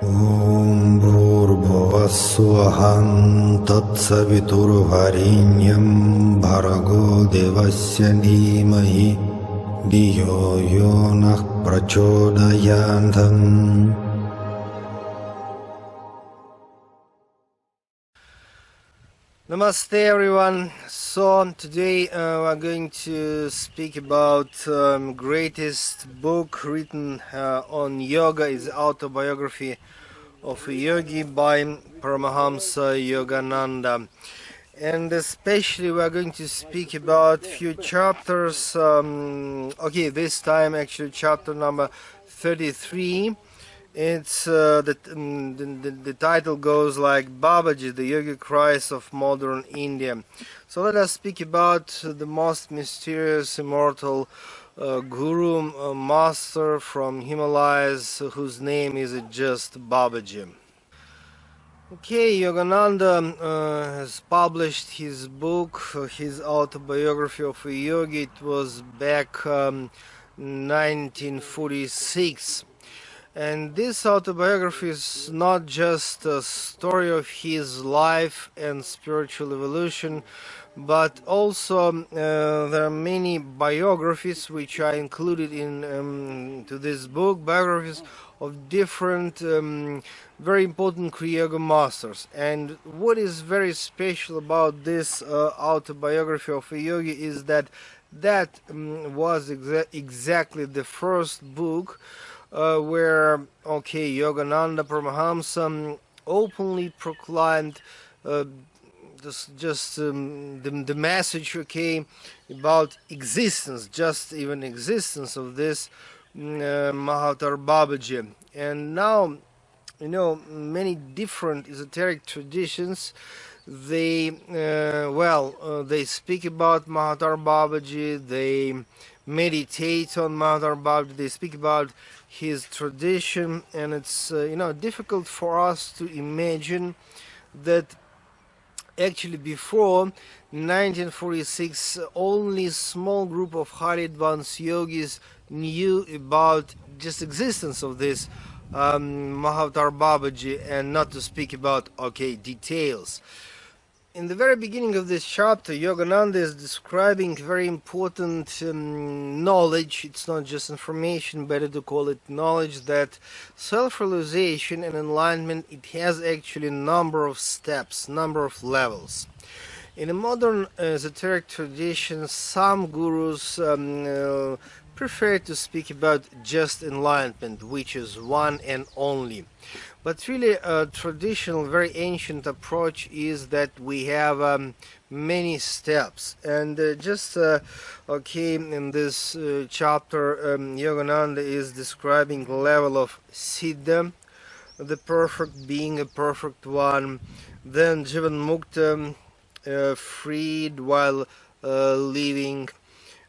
Om Bhurбhuvassuvaham Tatsaviturvarenyam Bhargo Devasya Dhimahi Dhiyo Yonah Prachodayantam. Namaste everyone. So today we're going to speak about greatest book written on yoga is Autobiography of a Yogi by Paramahamsa Yogananda. And especially we're going to speak about few chapters. This time actually chapter number 33. It's the title goes like Babaji, the yogi cries of modern India. So let us speak about the most mysterious immortal guru master from Himalayas, whose name is just Babaji. Okay, Yogananda has published his book, his autobiography of a yogi. It was back 1946. And this autobiography is not just a story of his life and spiritual evolution, but also there are many biographies which are included in to this book, biographies of different very important Kriya Yoga masters. And what is very special about this autobiography of a yogi is that was exactly the first book where Yogananda Paramahamsa openly proclaimed the message about existence, just even existence of this Mahatar Babaji. And now many different esoteric traditions they speak about Mahatar Babaji, they meditate on Mahatar Babaji, they speak about his tradition, and it's difficult for us to imagine that actually before 1946 only a small group of highly advanced yogis knew about just existence of this Mahatar Babaji, and not to speak about details. In the very beginning of this chapter, Yogananda is describing very important knowledge. It's not just information, better to call it knowledge, that self-realization and enlightenment, it has actually a number of steps, number of levels. In a modern esoteric tradition, some gurus prefer to speak about just enlightenment, which is one and only. But really a traditional, very ancient approach is that we have many steps. And in this chapter, Yogananda is describing the level of Siddha, the perfect being, a perfect one, then Jivan Mukta, freed while living,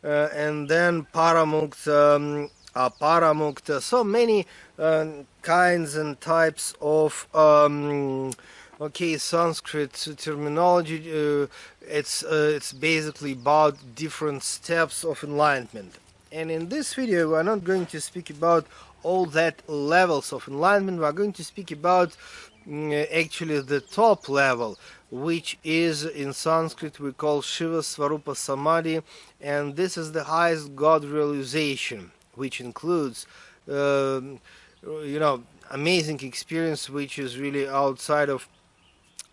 and then Paramukta, Aparamukta, so many kinds and types of Sanskrit terminology. It's basically about different steps of enlightenment. And in this video we are not going to speak about all that levels of enlightenment. We are going to speak about actually the top level, which is in Sanskrit we call Shiva Svarupa Samadhi, and this is the highest God realization, which includes amazing experience which is really outside of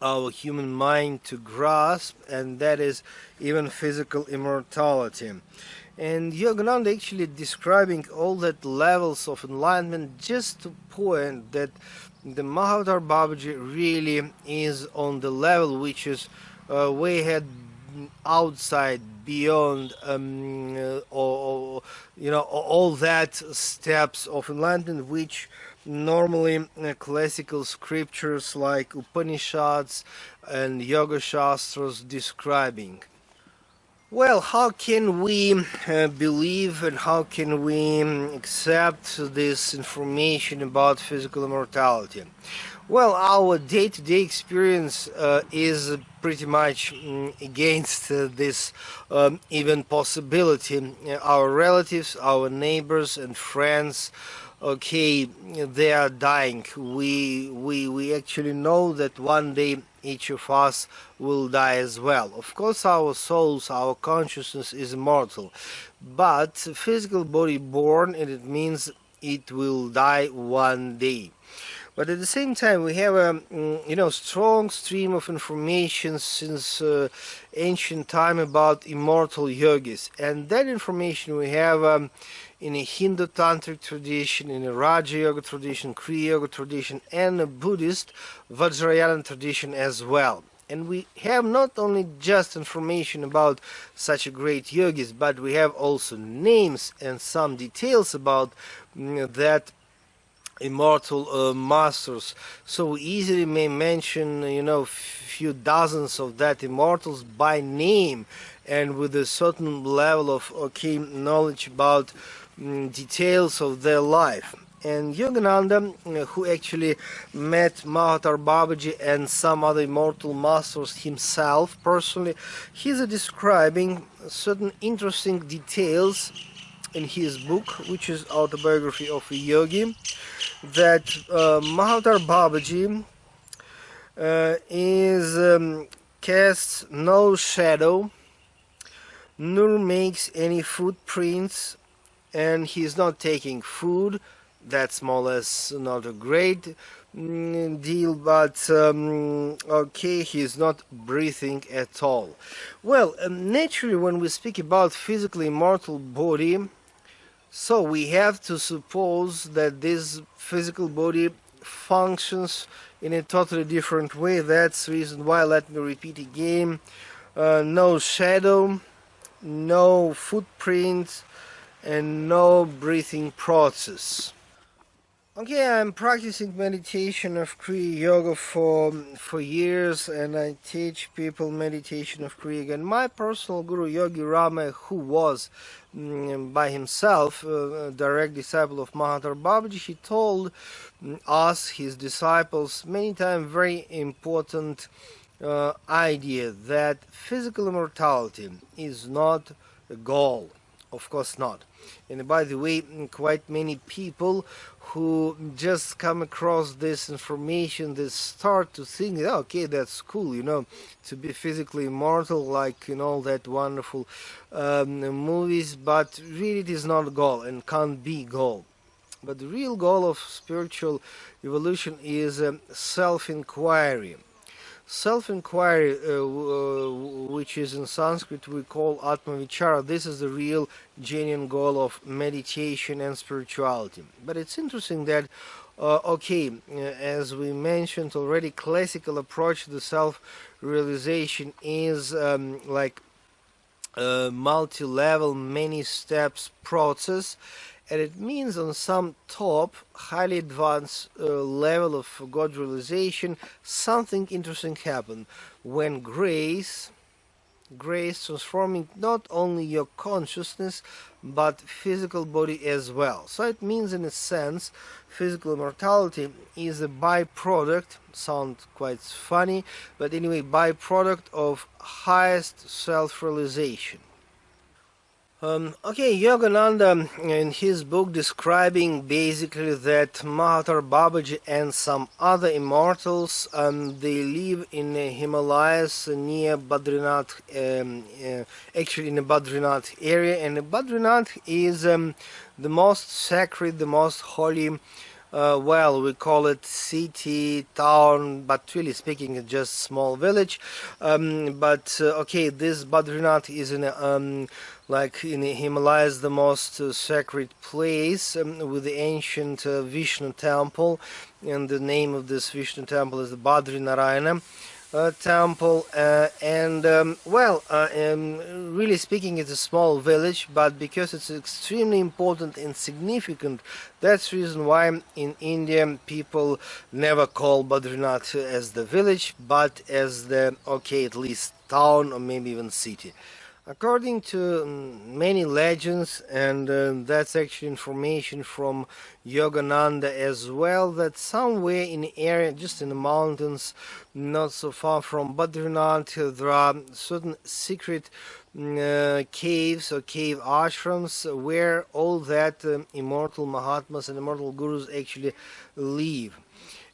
our human mind to grasp, and that is even physical immortality. And Yogananda actually describing all that levels of enlightenment just to point that the Mahatar Babaji really is on the level which is way ahead, outside, beyond all that steps of enlightenment which normally classical scriptures like Upanishads and Yoga Shastras describing. Well, how can we believe and how can we accept this information about physical immortality? Well, our day-to-day experience is pretty much against this even possibility. Our relatives, our neighbors and friends okay, they are dying. We actually know that one day each of us will die as well. Of course, our souls, our consciousness is immortal, but physical body born, and it means it will die one day. But at the same time, we have a strong stream of information since ancient time about immortal yogis, and that information we have in a Hindu tantric tradition, in a Raja Yoga tradition, Kriya Yoga tradition, and a Buddhist Vajrayana tradition as well. And we have not only just information about such a great yogis, but we have also names and some details about that immortal masters. So we easily may mention few dozens of that immortals by name, and with a certain level of knowledge about details of their life. And Yogananda, who actually met Mahatma Babaji and some other immortal masters himself personally, he's describing certain interesting details in his book, which is Autobiography of a Yogi, that Mahatma Babaji casts no shadow, nor makes any footprints, and he is not taking food. That's more or less not a great deal, but he is not breathing at all. Well, naturally, when we speak about physically immortal body, so we have to suppose that this physical body functions in a totally different way. That's the reason why, let me repeat again, no shadow, no footprints, and no breathing process. Okay, I'm practicing meditation of Kriya Yoga for years, and I teach people meditation of Kriya Yoga. And my personal guru, Yogi Rama, who was by himself a direct disciple of Mahatma Babaji, he told us, his disciples, many times very important idea that physical immortality is not a goal. Of course not. And by the way, quite many people who just come across this information, they start to think, okay, that's cool, to be physically immortal, like in all that wonderful movies, but really it is not a goal and can't be goal. But the real goal of spiritual evolution is self-inquiry. Self-inquiry, which is in Sanskrit we call Atma-vichara, this is the real genuine goal of meditation and spirituality. But it's interesting that, as we mentioned already, classical approach to the self-realization is like a multi-level, many steps process, and it means on some top, highly advanced level of God realization, something interesting happened when grace transforming not only your consciousness but physical body as well. So it means, in a sense, physical immortality is a byproduct, sound quite funny, but anyway, byproduct of highest self-realization. Yogananda in his book describing basically that Mahatma Babaji and some other immortals, they live in the Himalayas near Badrinath, actually in the Badrinath area, and Badrinath is the most sacred, the most holy, we call it city, town, but really speaking it's just small village. This Badrinath is in like in the Himalayas, the most sacred place, with the ancient Vishnu temple, and the name of this Vishnu temple is the Badri Narayana temple, really speaking, it's a small village, but because it's extremely important and significant, that's the reason why in India people never call Badrinath as the village, but as the at least town or maybe even city. According to many legends, and that's actually information from Yogananda as well, that somewhere in the area, just in the mountains, not so far from Badrinath, there are certain secret caves or cave ashrams where all that immortal Mahatmas and immortal Gurus actually live.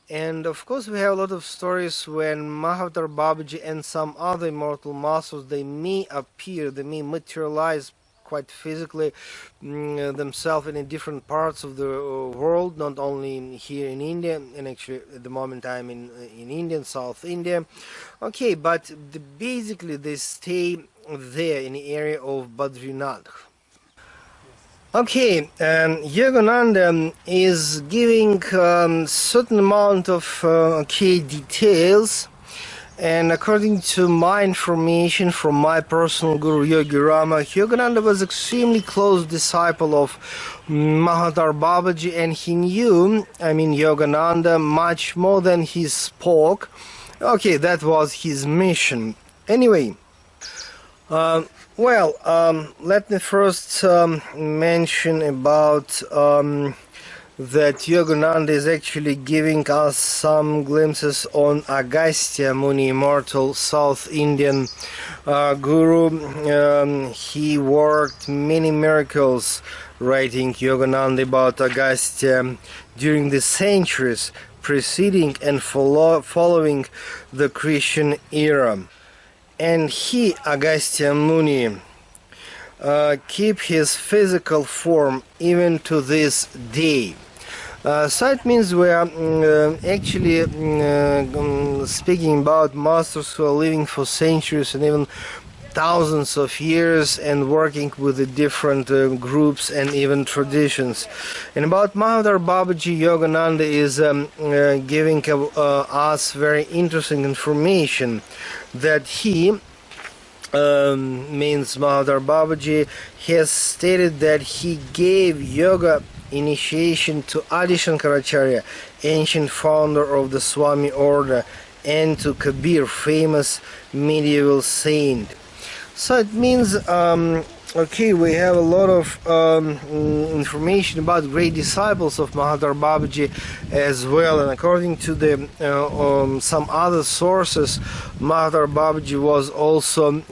And of course we have a lot of stories when Mahavatar Babaji and some other immortal masters, they may appear, they may materialize quite physically themselves in different parts of the world, not only here in India, and actually at the moment I'm in India, in South India. Okay, but basically they stay there in the area of Badrinath. Okay, Yogananda is giving certain amount of details, and according to my information from my personal guru Yogi Rama, Yogananda was extremely close disciple of Mahavatar Babaji, and he knew, Yogananda, much more than he spoke. Okay, that was his mission. Anyway, let me first mention about that Yogananda is actually giving us some glimpses on Agastya Muni, immortal South Indian guru. He worked many miracles, writing Yogananda about Agastya during the centuries preceding and following the Christian era. And he, Agastya Muni, keep his physical form even to this day. So it means we are actually speaking about masters who are living for centuries and even thousands of years and working with the different groups and even traditions. And about Mahavatar Babaji, Yogananda is giving us very interesting information that he means Mahavatar Babaji has stated that he gave yoga initiation to Adi Shankaracharya, ancient founder of the Swami order, and to Kabir, famous medieval saint. So it means, we have a lot of information about great disciples of Mahavatar Babaji as well, and according to the some other sources, Mahavatar Babaji was also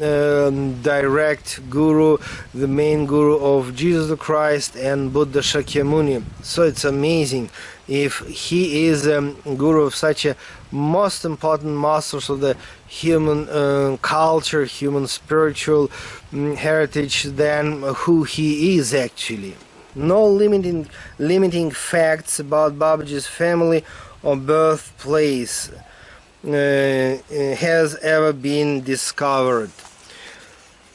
direct guru, the main guru of Jesus the Christ and Buddha Shakyamuni. So it's amazing if he is guru of such a most important masters of the human culture, human spiritual heritage, than who he is actually. No limiting facts about Babaji's family or birthplace has ever been discovered.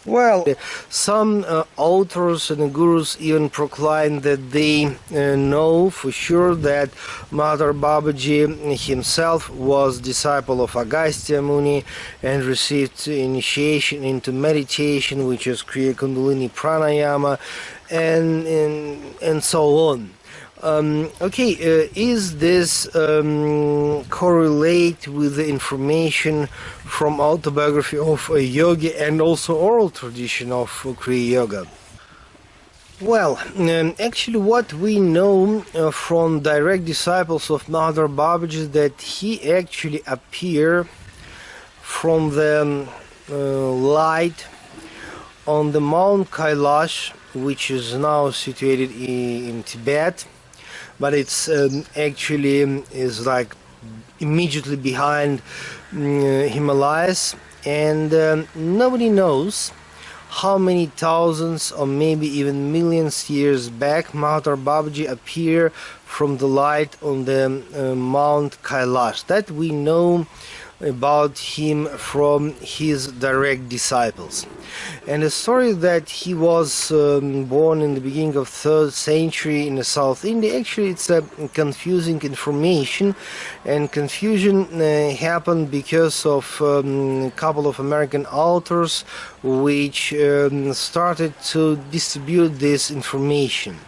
Well, some authors and gurus even proclaim that they know for sure that Mahavatar Babaji himself was disciple of Agastya Muni and received initiation into meditation, which is Kriya Kundalini Pranayama, and so on. Is this correlate with the information from Autobiography of a Yogi and also oral tradition of Kriya Yoga? Well, actually what we know from direct disciples of Mahavatar Babaji is that he actually appeared from the light on the Mount Kailash, which is now situated in Tibet, but it's actually is like immediately behind Himalayas, and nobody knows how many thousands or maybe even millions years back Mahavatar Babaji appeared from the light on the Mount Kailash. That we know about him from his direct disciples. And the story that he was born in the beginning of 3rd century in the South India, actually it's a confusing information, and confusion happened because of a couple of American authors which started to distribute this information.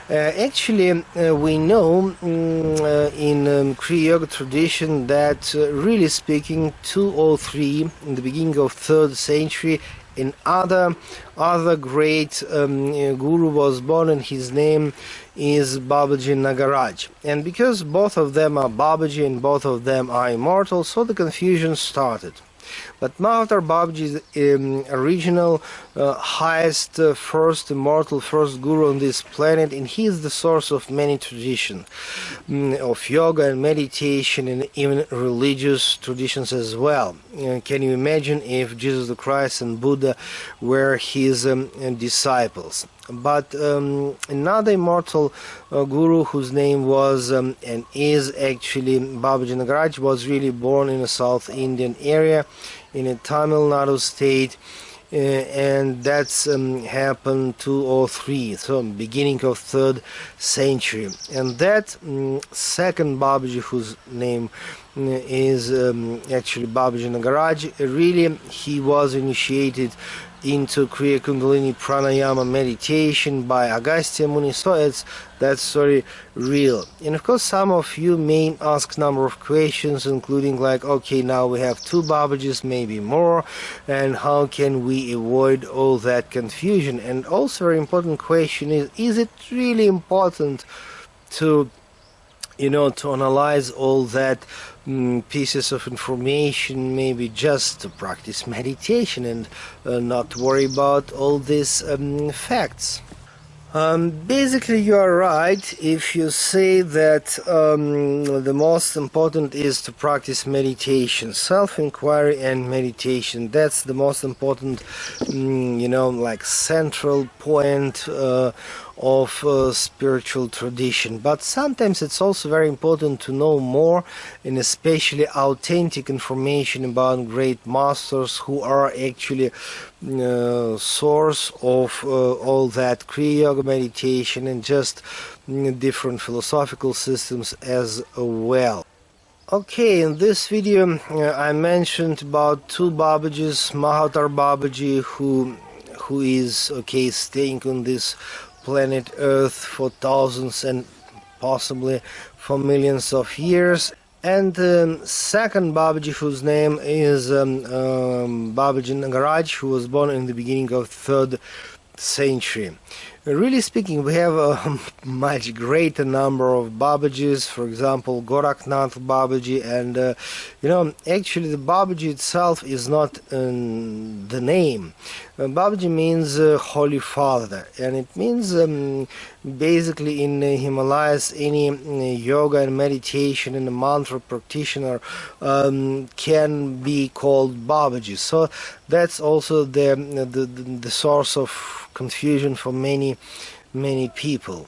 We know in Kriya Yoga tradition that really speaking 2 or 3 in the beginning of 3rd century Other great guru was born, and his name is Babaji Nagaraj. And because both of them are Babaji and both of them are immortal, so the confusion started. But Mahatma Babaji is original, highest, first immortal, first guru on this planet, and he is the source of many traditions of yoga and meditation, and even religious traditions as well. Can you imagine if Jesus the Christ and Buddha were his disciples? But another immortal guru, whose name was and is actually Babaji Nagaraj, was really born in a South Indian area in a Tamil Nadu state, and that's happened 203, so beginning of 3rd century. And that second Babaji, whose name is actually Babaji Nagaraj, really he was initiated into Kriya Kundalini Pranayama meditation by Agastya Muni, so that story real. And of course some of you may ask a number of questions, including like, okay, now we have 2 Babajis, maybe more, and how can we avoid all that confusion? And also a very important question is it really important to to analyze all that pieces of information, maybe just to practice meditation and not worry about all these facts? Basically, you are right if you say that the most important is to practice meditation, self-inquiry and meditation. That's the most important, like central point of spiritual tradition. But sometimes it's also very important to know more, and especially authentic information about great masters who are actually source of all that Kriya Yoga meditation and just different philosophical systems as well. Okay, in this video I mentioned about 2 Babajis, Mahatma Babaji, who is staying on this planet Earth for thousands and possibly for millions of years, and second Babaji, whose name is Babaji Nagaraj, who was born in the beginning of 3rd century. Really speaking, we have a much greater number of Babajis, for example Gorakhnath Babaji, and actually the Babaji itself is not the name. Babaji means Holy Father, and it means basically in Himalayas any yoga and meditation and mantra practitioner can be called Babaji. So that's also the source of confusion for many people.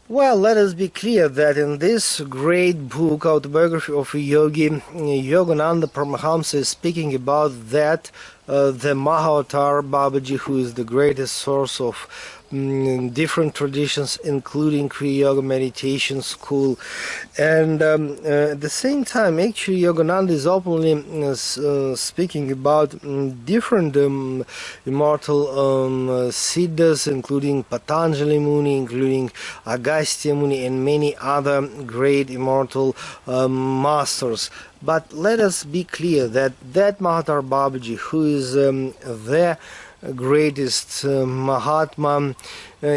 Well, let us be clear that in this great book, Autobiography of a Yogi, Yogananda Paramahamsa is speaking about that the Mahavatar Babaji, who is the greatest source of different traditions, including Kriya Yoga meditation school. And at the same time, actually, Yogananda is openly speaking about different immortal siddhas, including Patanjali Muni, including Agastya Muni, and many other great immortal masters. But let us be clear that Mahatma Babaji, who is the greatest Mahatma,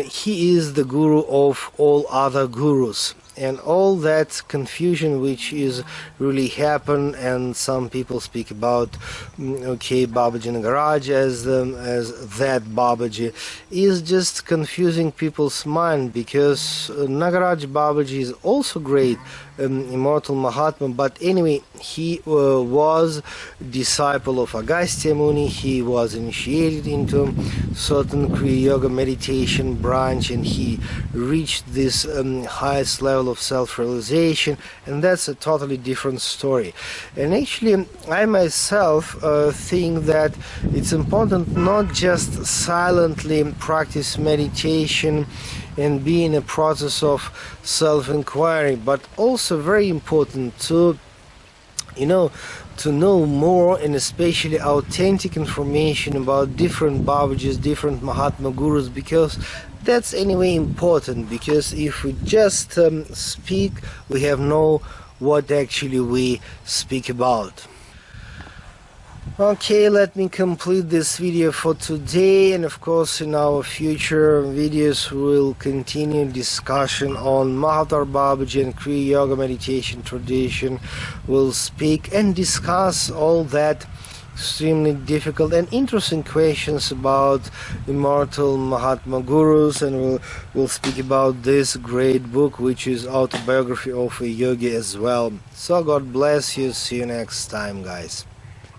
he is the guru of all other gurus. And all that confusion which is really happen, and some people speak about Babaji Nagaraj as that Babaji, is just confusing people's mind, because Nagaraj Babaji is also great immortal Mahatma, but anyway, he was disciple of Agastya Muni. He was initiated into certain Kriya Yoga meditation branch, and he reached this highest level of self-realization, and that's a totally different story. And actually, I myself think that it's important not just silently practice meditation and be in a process of self-inquiry, but also very important to know more, and especially authentic information about different Babajis, different Mahatma Gurus, because that's anyway important, because if we just speak, we have know what actually we speak about. Okay, let me complete this video for today, and of course in our future videos we'll continue discussion on Mahatma Babaji and Kriya Yoga meditation tradition. We'll speak and discuss all that extremely difficult and interesting questions about immortal Mahatma gurus, and we'll speak about this great book which is Autobiography of a Yogi as well. So God bless you. See you next time, guys.